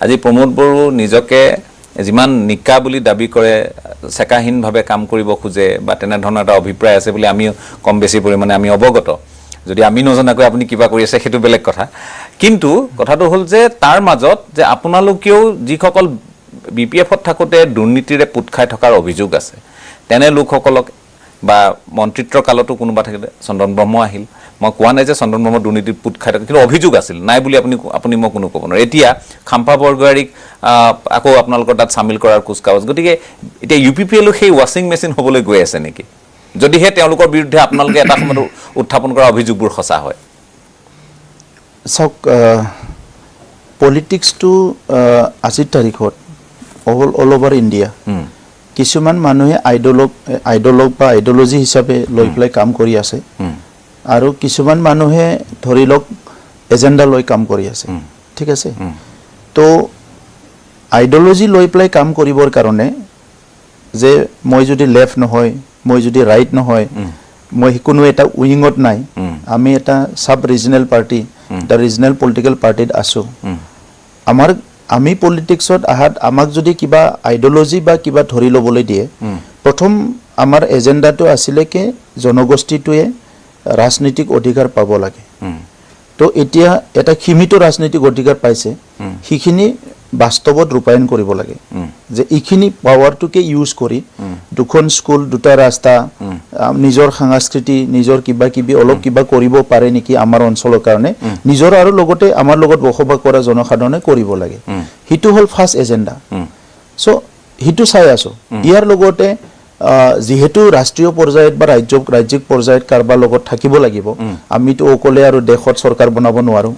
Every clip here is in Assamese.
আজি প্ৰমোদ বড়ো নিজকে যিমান নিকা বুলি দাবী কৰে সেকাহীনভাৱে কাম কৰিব খোজে বা তেনে ধৰণৰ এটা অভিপ্ৰায় আছে বুলি আমি কম বেছি পৰিমাণে আমি অৱগত যদি আমি নজনাকৈ আপুনি কিবা কৰি আছে সেইটো বেলেগ কথা কিন্তু কথাটো হ'ল যে তাৰ মাজত যে আপোনালোকেও যিসকল বিপিএফত থাকোতে দুৰ্নীতিৰে পুত খাই থকাৰ অভিযোগ আছে তেনে লোকসকলক বা মন্ত্ৰিত্বৰ কালতো কোনোবা থাকিলে চন্দন ব্ৰহ্ম আহিল মই কোৱা নাই যে চন্দন ব্ৰহ্ম দুৰ্নীতিৰ পুত খাই থাকে কিন্তু অভিযোগ আছিল নাই বুলি আপুনি মই কোনো ক'ব নোৱাৰে এতিয়া খাম্পা বৰগোহাঞিক আকৌ আপোনালোকৰ তাত সামিল কৰাৰ কুচকাৱাজ গতিকে এতিয়া ইউপিপিএলো সেই ৱাশ্বিং মেচিন হ'বলৈ গৈ আছে নেকি যদিহে তেওঁলোকৰ বিৰুদ্ধে আপোনালোকে এটা সময়ত উত্থাপন কৰা অভিযোগবোৰ সঁচা হয় চাওক পলিটিক্সটো 80 তাৰিখত অল ওভাৰ ইণ্ডিয়া কিছুমান মানুহে আইডলগ বা আইডিঅলজি হিচাপে লৈ পেলাই কাম কৰি আছে আৰু কিছুমান মানুহে ধৰি লওক এজেণ্ডা লৈ কাম কৰি আছে ঠিক আছে তো আইডিঅলজি লৈ পেলাই কাম কৰিবৰ কাৰণে যে মই যদি লেফট নহয় মই যদি ৰাইট নহয় মই কোনো এটা উইঙত নাই আমি এটা সাব ৰিজনেল পাৰ্টি দা ৰিজনেল পলিটিক্যাল পাৰ্টিত আছো আমি পলিটিক্সত আহাত আমাক যদি কিবা আইডিঅলজি বা কিবা ধৰি ল'বলৈ দিয়ে প্ৰথম আমাৰ এজেণ্ডাটো আছিলে কি জনগোষ্ঠীটোৱে ৰাজনৈতিক অধিকাৰ পাব লাগে তো এতিয়া এটা সীমিত ৰাজনৈতিক অধিকাৰ পাইছে সেইখিনি বাস্তৱত ৰূপায়ণ কৰিব লাগে যে এইখিনি পাৱাৰটোকে ইউজ কৰি দুখন স্কুল দুটা ৰাস্তা নিজৰ সংস্কৃতি নিজৰ কিবা কিবি অলপ কিবা কৰিব পাৰে নেকি আমাৰ অঞ্চলৰ কাৰণে নিজৰ আৰু লগতে আমাৰ লগত বসবাস কৰা জনসাধাৰণে কৰিব লাগে হিটো হল ফাৰ্ষ্ট এজেণ্ডা সো হিটো চাই আছো ইয়াৰ লগতে যেহেতু ৰাষ্ট্ৰীয় পৰ্যায়ত বা ৰাজ্যিক পৰ্যায়ত কাৰবাৰ লগত থাকিব লাগিব আমিতো অকলে আৰু দেশত চৰকাৰ বনাব নোৱাৰো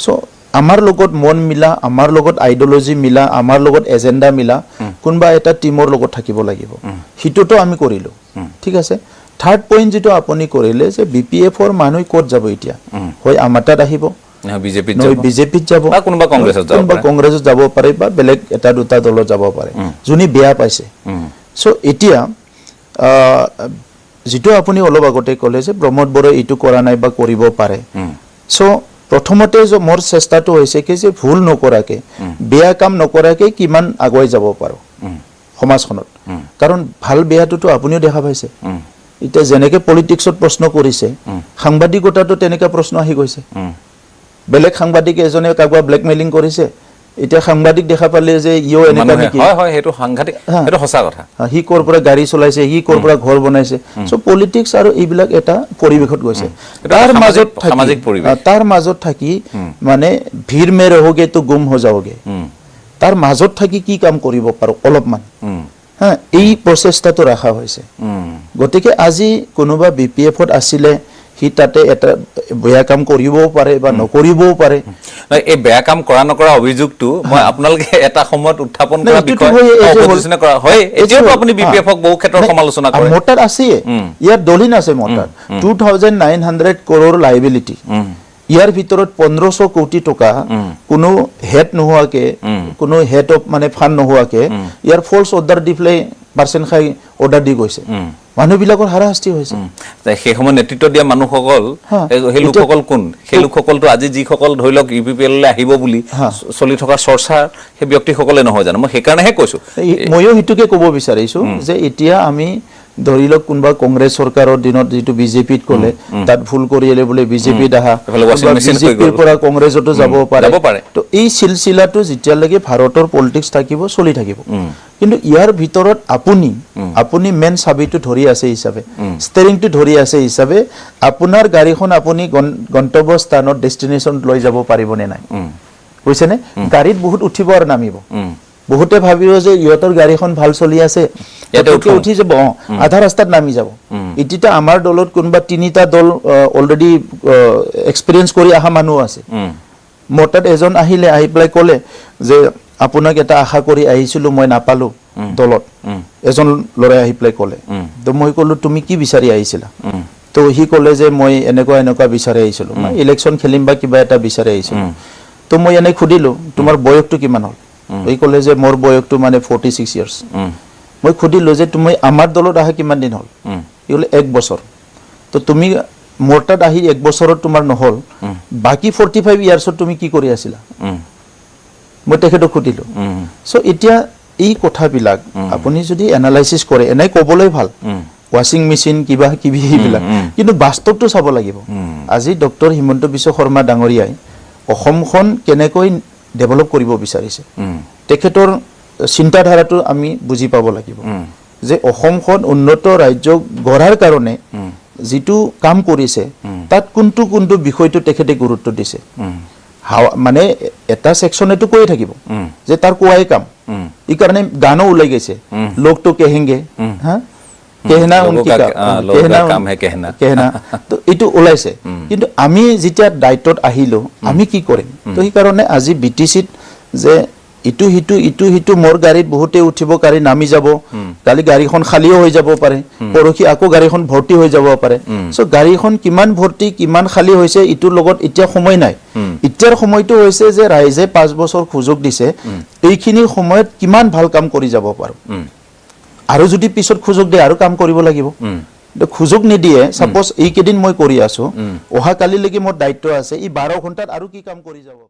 সো আমাৰ লগত মন মিলা আমাৰ লগত আইডিঅলজি মিলা আমাৰ লগত এজেণ্ডা মিলা কোনবা এটা টিমৰ লগত থাকিব লাগিব হিটোটো আমি কৰিলো ঠিক আছে থাৰ্ড পইণ্ট যেটো আপুনি কৰিলে যে বিপিএফৰ মানুহ ক'ত যাব এতিয়া হয় আমাৰ তাত আহিব বিজেপিত যাব বা কোনবা কংগ্ৰেছত যাব পাৰে বা বেলেগ এটা দুটা দলত যাব পাৰে যোনি বেয়া পাইছে সো এতিয়া যেটো আপুনি অলপ আগতে ক'লে যে প্ৰমোদ বড়োই ইটো কৰা নাই বা কৰিব পাৰে সো প্ৰথমতে যে মোৰ চেষ্টাটো হৈছে কি যে ভুল নকৰাকে বেয়া কাম নকৰাকে কিমান আগুৱাই যাব পাৰো সমাজখনত কাৰণ ভাল বেয়াটোতো আপুনিও দেখা পাইছে এতিয়া যেনেকে পলিটিক্সত প্ৰশ্ন কৰিছে সাংবাদিকতাটো তেনেকা প্ৰশ্ন আহি গৈছে বেলেগ সাংবাদিক এজনে কাগৱা ব্লেকমেইলিং কৰিছে এতিয়া সাংবাদিক দেখা পালে যে ইও এনেকা নেকি হয় হয় হেতু সাংঘাতিক হেতু সঁচা কথা হি কৰপৰা গাড়ী চলাইছে হি কৰপৰা ঘৰ বনাইছে সো পলিটিক্স আৰু এইবিলাক এটা পৰিবেশত গৈছে তাৰ মাজত থাকি মানে ভিৰ মে ৰहोगे तो गुम हो जाओगे তাৰ মাজত থাকি কি কাম কৰিব পাৰো অলপমান হ্যাঁ এই প্ৰচেষ্টাটো ৰাখা হৈছে গতিকে আজি কোনোবা বিপিএফত আছিলে হি তাতে এটা বেয়া কাম কৰিবও পাৰে বা নকৰিবও পাৰে এই বেয়া কাম কৰা নকৰা অভিযোগটো মই আপোনালোকে এটা সময়ত উত্থাপন কৰা বিষয় অপোজিশনে কৰা হয় এতিয়াও আপুনি বিপিএফক বহু ক্ষেত্ৰত সমালোচনা কৰে মোটাৰ আছে ইয়াৰ দলিন আছে মোটাৰ 2900 crore লাইবিলিটি ইয়াৰ ভিতৰত 1500 কোটি টকা কোনো হেড নোহোৱাকে কোনো হেড অফ মানে ফান্ড নোহোৱাকে ইয়াৰ ফলছ অৰ্ডাৰ দিফলে পাৰ্সেন্ট খাই অৰ্ডাৰ দি গৈছে মানুহবিলাকৰ হাৰাশাস্তি হৈছে সেই সময় নেতৃত্ব দিয়া মানুহসকল সেই লোকসকল কোন সেই লোকসকলটো আজি যিসকল ধৰি লওক ইউপিপিএললৈ আহিব বুলি চলি থকা চৰ্চা সেই ব্যক্তিসকলে নহয় জানো মই সেইকাৰণেহে কৈছো ময়ো হিতুকে ক'ব বিচাৰিছো যে এতিয়া আমি ধৰি লওক কোনবা কংগ্ৰেছ চৰকাৰৰ দিনত যেটো বিজেপিত ক'লে তাত ভুল কৰিলে বলে বিজেপিত আহা বিজেপিৰ পৰা কংগ্ৰেছতো যাব পাৰে তো এই সিলসিলাটো যেতিয়ালৈকে ভাৰতৰ পলিটিক্স থাকিব চলি থাকিব কিন্তু ইয়াৰ ভিতৰত আপুনি মেন চাবিটো ধৰি আছে হিচাপে ষ্টেৰিংটো ধৰি আছে হিচাপে আপোনাৰ গাড়ীখন আপুনি গন্তব্য স্থানত ডেষ্টিনেশ্যন লৈ যাব পাৰিব নে নাই বুজিছেনে গাড়ীত বহুত উঠিব আৰু নামিব বহুতে ভাবিব যে ইহঁতৰ গাড়ীখন ভাল চলি আছে এটা উঠি যাব আধা ৰাস্তাত নামি যাব ইটিটা আমাৰ দলত কোনবা তিনিটা দল অলৰেডি এক্সপেৰিয়েন্স কৰি আহা মানুহ আছে মোটাত এজন আহিলে আহি প্লাই ক'লে যে আপোনাক এটা আশা কৰি আহিছিলো মই নাপালো দলত এজন লৰাই আহি প্লাই ক'লে তো মই ক'লো তুমি কি বিচাৰি আহিছিলা তো হি ক'লে যে মই এনেকুৱা বিচাৰি আহিছিলো মই ইলেকশন খেলিম বা কিবা এটা বিচাৰি আহিছিলো তো মই এনে খুদিলো তোমাৰ বয়সটো কিমান হ'ল এই ক'লে যে মোৰ বয়সটো মানে 46 ইয়াৰ্স মই খুদিলো যে তুমি আমাৰ দলত আহা কিমান দিন হ'ল ইলে 1 বছৰ তো তুমি মোৰটাত আহি 1 বছৰত তোমাৰ নহল বাকি 45 ইয়াৰ্সত তুমি কি কৰি আছিলা মই তেখেতক সুধিলোঁ চ' এতিয়া এই কথাবিলাক আপুনি যদি এনালাইচিছ কৰে এনেই ক'বলৈ ভাল ৱাশ্বিং মেচিন কিবা কিবি এইবিলাক কিন্তু বাস্তৱটো চাব লাগিব আজি ডক্টৰ হিমন্ত বিশ্ব শৰ্মা ডাঙৰীয়াই অসমখন কেনেকৈ ডেভেলপ কৰিব বিচাৰিছে তেখেতৰ চিন্তাধাৰাটো আমি বুজি পাব লাগিব যে অসমখন উন্নত ৰাজ্য গঢ়াৰ কাৰণে যিটো কাম কৰিছে তাত কোনটো কোনটো বিষয়টো তেখেতে গুৰুত্ব দিছে মানে এটা ছেকশ্যনেটো কৈ থাকিব যে তাৰ কোৱাই কাম এই কাৰণে গানো ওলাই গৈছে লোকটো কেহেংগে হা কেহনা কেহনা তো এইটো ওলাইছে কিন্তু আমি যেতিয়া দায়িত্বত আহিলো আমি কি কৰিম তো সেইকাৰণে আজি BTCত যে ইটো মোৰ গাড়ীত বহুতে উঠিব গাড়ী নামি যাব কালি গাড়ীখন খালিও হৈ যাব পাৰে পৰহি আকৌ গাড়ীখন ভৰ্তি হৈ যাব পাৰে চ' গাড়ীখন কিমান ভৰ্তি কিমান খালী হৈছে ইটোৰ লগত এতিয়া সময় নাই এতিয়াৰ সময়টো হৈছে যে ৰাইজে 5 বছৰ সুযোগ দিছে এইখিনি সময়ত কিমান ভাল কাম কৰি যাব পাৰো আৰু যদি পিছত সুযোগ দিয়ে আৰু কাম কৰিব লাগিব সুযোগ নিদিয়ে সাপোজ এইকেইদিন মই কৰি আছো অহা কালিলৈকে মোৰ দায়িত্ব আছে এই 12 ঘণ্টাত আৰু কি কাম কৰি যাব